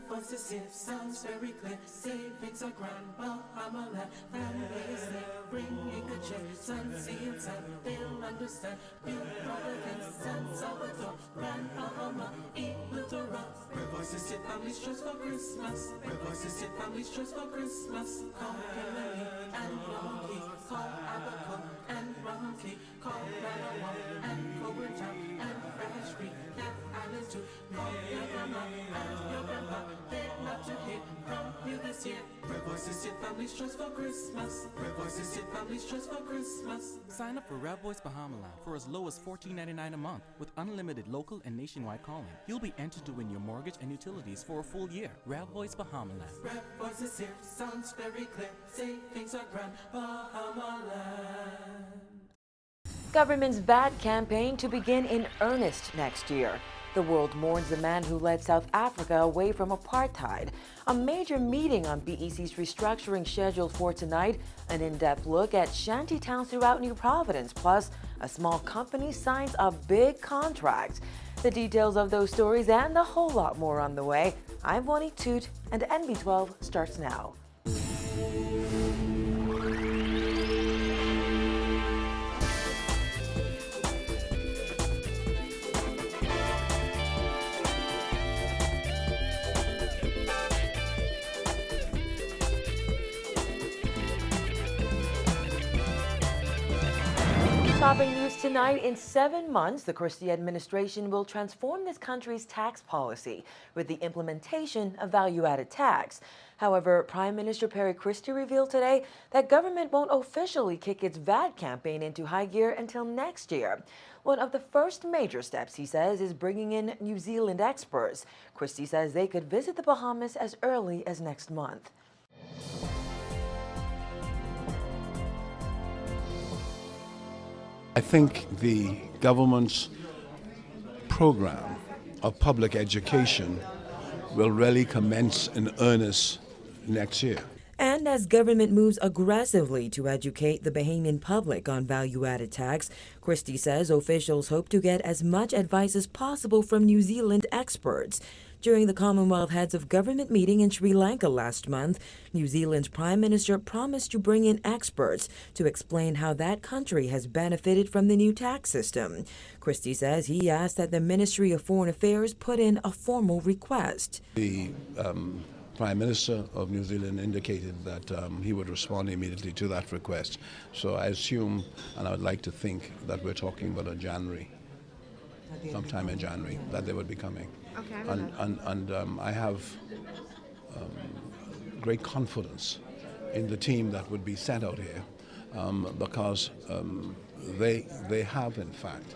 voices here, sounds very clear. Savings are grand, Bahama land. Family is there, bringing good cheer. Sun, sea, and sand, they'll understand. New Providence, San Salvador, Grand Bahama, Equatorial. Where voices sit, families trust for Christmas. Where voices sit, families trust for Christmas. Call Kimberly and Yankee, call Abaco and Ronky, call Ranawa and Cobra Town and Fresh Creek, Cat Island too. Call your grandma and your grandpa, they'd love to hear from you this year. Where voices sit, families trust for Christmas. Where voices sit, families trust for Christmas. Sign up for Rev Voice Bahamaland for as low as $14.99 a month with unlimited local and nationwide calling. You'll be entered to win your mortgage and utilities for a full year. Rev Voice Bahamaland. Rev voices here, sounds very clear. Savings are grand, Bahamaland. Government's VAT campaign to begin in earnest next year. The world mourns the man who led South Africa away from apartheid. A major meeting on BEC's restructuring scheduled for tonight. An in-depth look at shanty towns throughout New Providence. Plus, a small company signs a big contract. The details of those stories and a whole lot more on the way. I'm Bonnie Toot, and NB12 starts now. Topping news tonight, in 7 months, the Christie administration will transform this country's tax policy with the implementation of value-added tax. However, Prime Minister Perry Christie revealed today that government won't officially kick its VAT campaign into high gear until next year. One of the first major steps, he says, is bringing in New Zealand experts. Christie says they could visit the Bahamas as early as next month. I think the government's program of public education will really commence in earnest next year. And as government moves aggressively to educate the Bahamian public on value-added tax, Christie says officials hope to get as much advice as possible from New Zealand experts. During the Commonwealth Heads of Government meeting in Sri Lanka last month, New Zealand's Prime Minister promised to bring in experts to explain how that country has benefited from the new tax system. Christie says he asked that the Ministry of Foreign Affairs put in a formal request. The Prime Minister of New Zealand indicated that he would respond immediately to that request. So I assume, and I would like to think, that we're talking about sometime in January, that they would be coming. Okay. And I have great confidence in the team that would be sent out here because they have, in fact,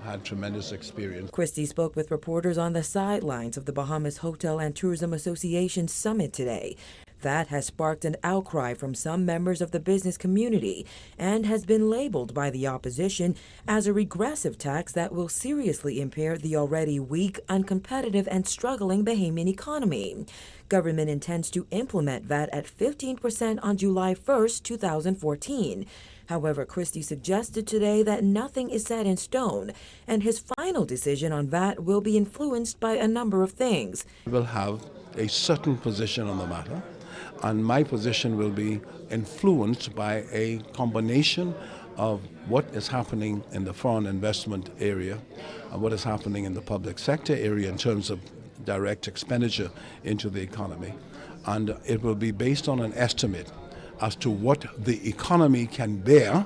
had tremendous experience. Christie spoke with reporters on the sidelines of the Bahamas Hotel and Tourism Association Summit today. That has sparked an outcry from some members of the business community and has been labeled by the opposition as a regressive tax that will seriously impair the already weak, uncompetitive, and struggling Bahamian economy. Government intends to implement VAT at 15% on July 1st, 2014. However, Christie suggested today that nothing is set in stone, and his final decision on VAT will be influenced by a number of things. We'll have a certain position on the matter, and my position will be influenced by a combination of what is happening in the foreign investment area and what is happening in the public sector area in terms of direct expenditure into the economy. And it will be based on an estimate as to what the economy can bear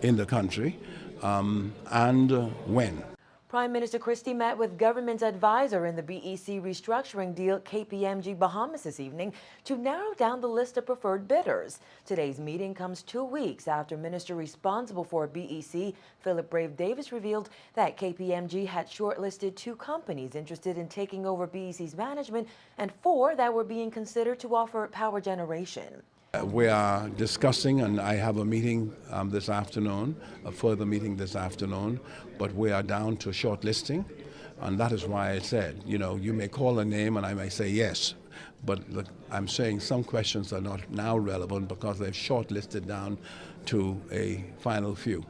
in the country and when. Prime Minister Christie met with government's advisor in the BEC restructuring deal, KPMG Bahamas, this evening to narrow down the list of preferred bidders. Today's meeting comes 2 weeks after Minister responsible for BEC, Philip Brave Davis, revealed that KPMG had shortlisted 2 companies interested in taking over BEC's management and 4 that were being considered to offer power generation. We are discussing, and I have a meeting this afternoon, a further meeting this afternoon, but we are down to shortlisting, and that is why I said, you may call a name and I may say yes, but I'm saying some questions are not now relevant because they've shortlisted down to a final few.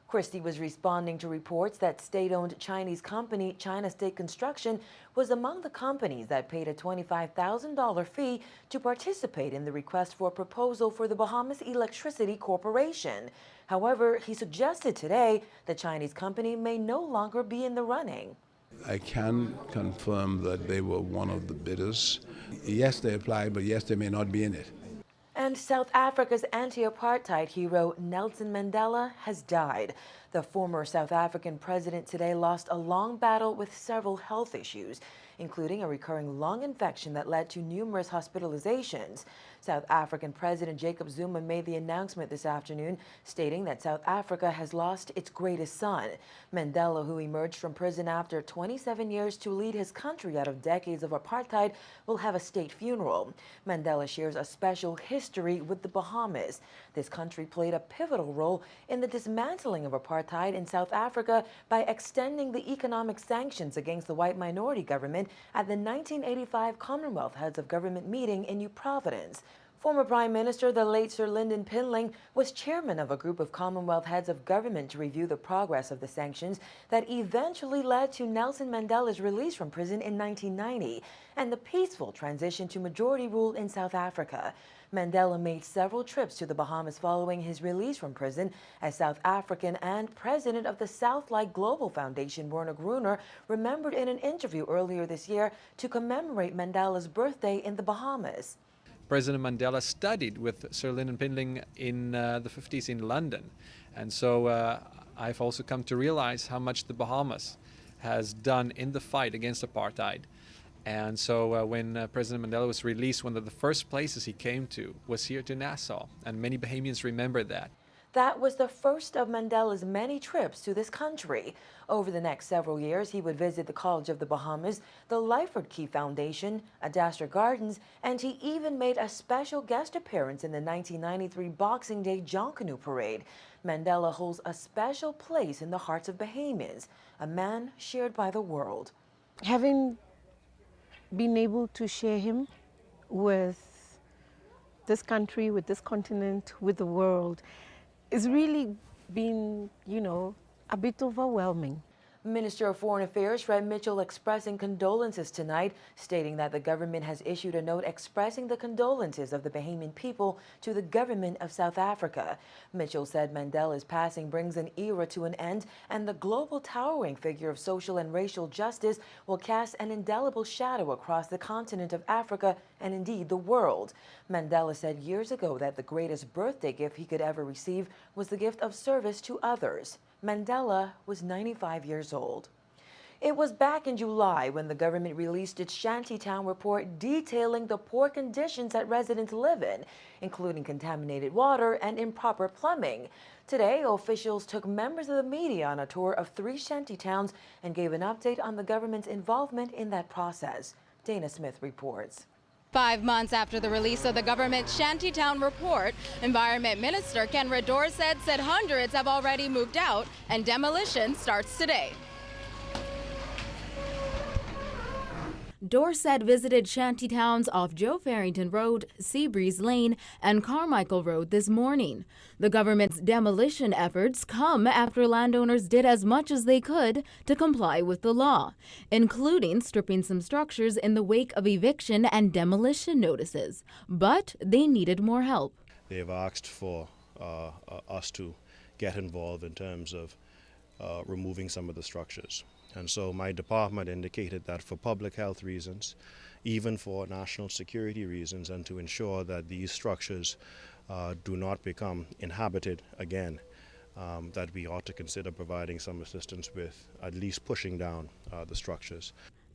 Christie was responding to reports that state-owned Chinese company China State Construction was among the companies that paid a $25,000 fee to participate in the request for a proposal for the Bahamas Electricity Corporation. However, he suggested today the Chinese company may no longer be in the running. I can confirm that they were one of the bidders. Yes, they applied, but yes, they may not be in it. And South Africa's anti-apartheid hero Nelson Mandela has died. The former South African president today lost a long battle with several health issues, including a recurring lung infection that led to numerous hospitalizations. South African President Jacob Zuma made the announcement this afternoon, stating that South Africa has lost its greatest son. Mandela, who emerged from prison after 27 years to lead his country out of decades of apartheid, will have a state funeral. Mandela shares a special history with the Bahamas. This country played a pivotal role in the dismantling of apartheid in South Africa by extending the economic sanctions against the white minority government at the 1985 Commonwealth Heads of Government meeting in New Providence. Former Prime Minister, the late Sir Lyndon Pinling, was chairman of a group of Commonwealth Heads of Government to review the progress of the sanctions that eventually led to Nelson Mandela's release from prison in 1990 and the peaceful transition to majority rule in South Africa. Mandela made several trips to the Bahamas following his release from prison, as South African and president of the Southlight Global Foundation, Werner Gruner, remembered in an interview earlier this year to commemorate Mandela's birthday in the Bahamas. President Mandela studied with Sir Lyndon Pinling in the 50s in London. And so I've also come to realize how much the Bahamas has done in the fight against apartheid. And so when President Mandela was released, one of the first places he came to was here to Nassau. And many Bahamians remember that. That was the first of Mandela's many trips to this country. Over the next several years, he would visit the College of the Bahamas, the Lyford Key Foundation, Adastra Gardens, and he even made a special guest appearance in the 1993 Boxing Day Jonkanoo Parade. Mandela holds a special place in the hearts of Bahamians, a man shared by the world. Having been able to share him with this country, with this continent, with the world, it's really been, a bit overwhelming. Minister of Foreign Affairs Fred Mitchell expressing condolences tonight, stating that the government has issued a note expressing the condolences of the Bahamian people to the government of South Africa. Mitchell said Mandela's passing brings an era to an end, and the global towering figure of social and racial justice will cast an indelible shadow across the continent of Africa and indeed the world. Mandela said years ago that the greatest birthday gift he could ever receive was the gift of service to others. Mandela was 95 years old. It was back in July when the government released its Shantytown report detailing the poor conditions that residents live in, including contaminated water and improper plumbing. Today, officials took members of the media on a tour of 3 shantytowns and gave an update on the government's involvement in that process. Dana Smith reports. 5 months after the release of the government's Shantytown report, Environment Minister Ken Dorset said hundreds have already moved out and demolition starts today. Dorset visited shantytowns off Joe Farrington Road, Seabreeze Lane, and Carmichael Road this morning. The government's demolition efforts come after landowners did as much as they could to comply with the law, including stripping some structures in the wake of eviction and demolition notices. But they needed more help. They've asked for us to get involved in terms of removing some of the structures. And so my department indicated that for public health reasons, even for national security reasons, and to ensure that these structures do not become inhabited again, that we ought to consider providing some assistance with at least pushing down the structures.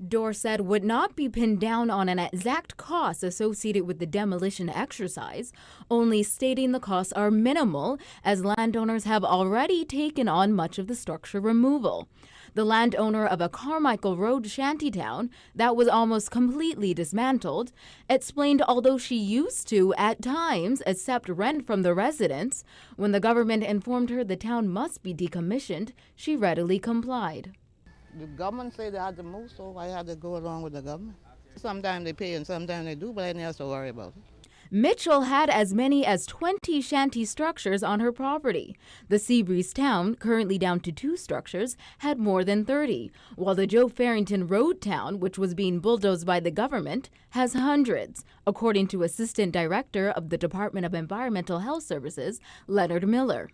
Dorset would not be pinned down on an exact cost associated with the demolition exercise, only stating the costs are minimal as landowners have already taken on much of the structure removal. The landowner of a Carmichael Road shantytown that was almost completely dismantled explained although she used to, at times, accept rent from the residents, when the government informed her the town must be decommissioned, she readily complied. The government said they had to move, so I had to go along with the government. Sometimes they pay and sometimes they do, but I never have to worry about it. Mitchell had as many as 20 shanty structures on her property. The Seabreeze town, currently down to 2 structures, had more than 30, while the Joe Farrington Road town, which was being bulldozed by the government, has hundreds, according to Assistant Director of the Department of Environmental Health Services, Leonard Miller.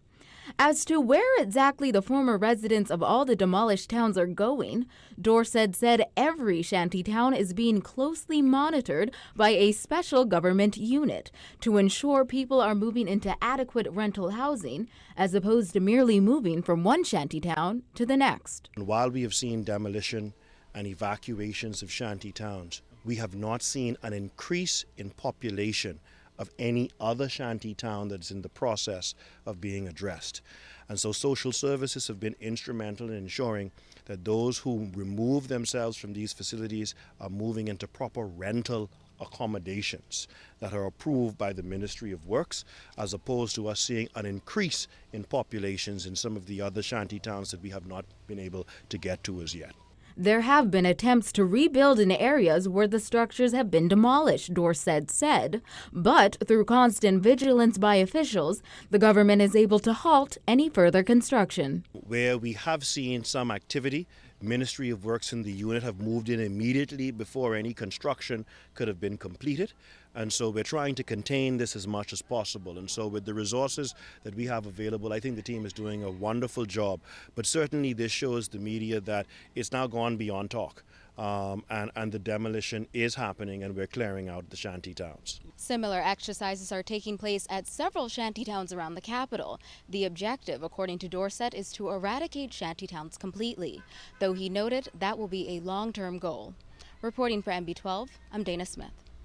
As to where exactly the former residents of all the demolished towns are going, Dorset said every shanty town is being closely monitored by a special government unit to ensure people are moving into adequate rental housing as opposed to merely moving from one shanty town to the next. And while we have seen demolition and evacuations of shanty towns, we have not seen an increase in population of any other shanty town that's in the process of being addressed. And so social services have been instrumental in ensuring that those who remove themselves from these facilities are moving into proper rental accommodations that are approved by the Ministry of Works, as opposed to us seeing an increase in populations in some of the other shanty towns that we have not been able to get to as yet. There have been attempts to rebuild in areas where the structures have been demolished, Dorset said. But through constant vigilance by officials, the government is able to halt any further construction. Where we have seen some activity, Ministry of Works and the unit have moved in immediately before any construction could have been completed. And so we're trying to contain this as much as possible. And so with the resources that we have available, I think the team is doing a wonderful job. But certainly this shows the media that it's now gone beyond talk. And the demolition is happening, and we're clearing out the shanty towns. Similar exercises are taking place at several shanty towns around the capital. The objective, according to Dorset, is to eradicate shanty towns completely, though he noted that will be a long-term goal. Reporting for MB12, I'm Dana Smith.